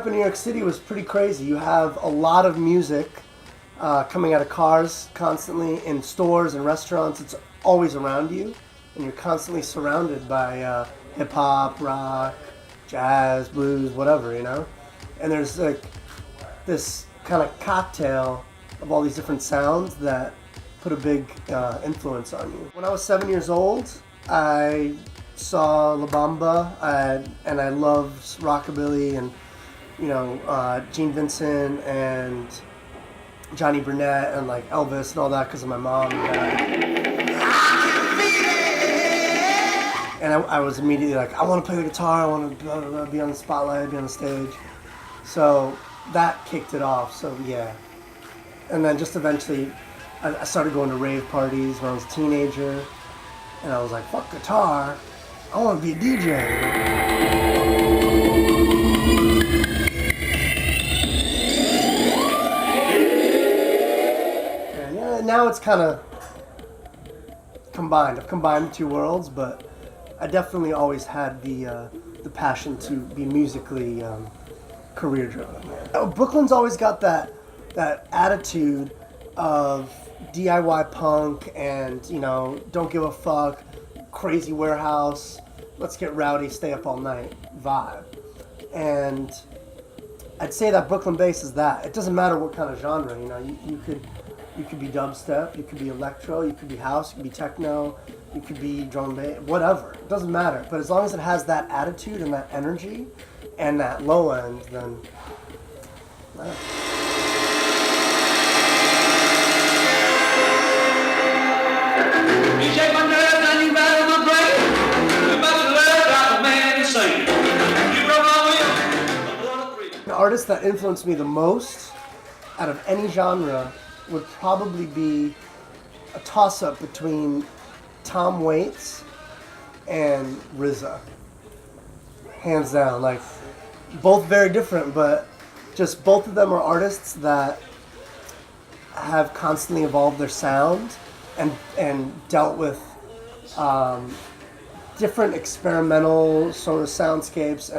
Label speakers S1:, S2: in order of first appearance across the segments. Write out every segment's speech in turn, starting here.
S1: up in New York City was pretty crazy. You have a lot of music coming out of cars constantly, in stores and restaurants. It's always around you, and you're constantly surrounded by hip-hop, rock, jazz, blues, whatever, you know? And there's like this kind of cocktail of all these different sounds that put a big influence on you. When I was 7 years old, I saw La Bamba, and I loved rockabilly and, you know, Gene Vincent and Johnny Burnett and like Elvis and all that because of my mom and dad. And I was immediately like, I want to play the guitar, I want to be on the spotlight, be on the stage. So that kicked it off, so yeah. And then just eventually, I started going to rave parties when I was a teenager, and I was like, fuck guitar, I want to be a DJ. And yeah, now it's kind of combined. I've combined the two worlds, but I definitely always had the passion to be musically career driven. Brooklyn's always got that attitude of DIY punk and, you know, don't give a fuck, crazy warehouse, let's get rowdy, stay up all night vibe. And I'd say that Brooklyn bass is that. It doesn't matter what kind of genre, you know, you could be dubstep, you could be electro, you could be house, you could be techno, you could be drum and bass, whatever. It doesn't matter. But as long as it has that attitude and that energy and that low end, then the artist that influenced me the most out of any genre would probably be a toss-up between Tom Waits and RZA. Hands down, like, both very different, but just both of them are artists that have constantly evolved their sound and dealt with different experimental sort of soundscapes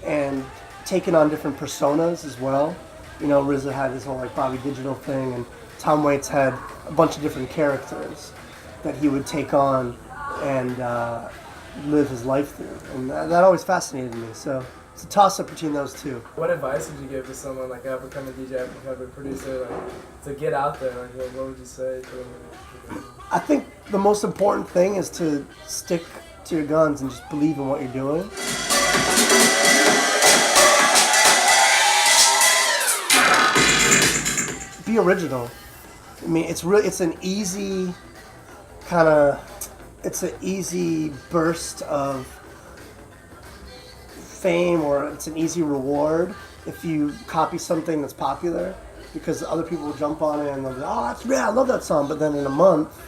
S1: and taken on different personas as well. You know, RZA had his whole like Bobby Digital thing, and Tom Waits had a bunch of different characters that he would take on and live his life through, and that always fascinated me. So it's a toss-up between those two.
S2: What advice would you give to someone like up-and-coming DJ, up-and-coming producer, like to get out there? Like, what would you say to them?
S1: I think the most important thing is to stick to your guns and just believe in what you're doing. Be original. I mean, it's an easy burst of fame, or it's an easy reward if you copy something that's popular, because other people will jump on it and they'll be, oh, that's great, I love that song, but then in a month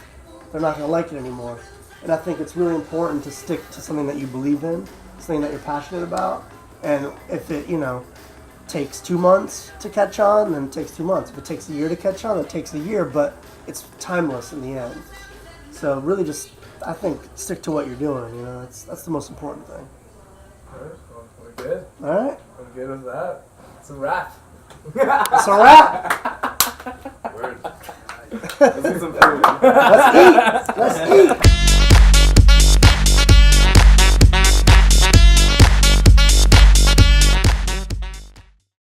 S1: they're not going to like it anymore. And I think it's really important to stick to something that you believe in, something that you're passionate about, and if it, you know, takes 2 months to catch on, then it takes 2 months. If it takes a year to catch on, it takes a year, but it's timeless in the end. So really just, I think, stick to what you're doing, you know, that's the most important thing.
S2: Alright, well, we're good.
S1: Alright?
S2: I'm good with that. It's a wrap.
S1: It's a wrap!
S2: Word. Let's get some food.
S1: Let's eat! Let's eat!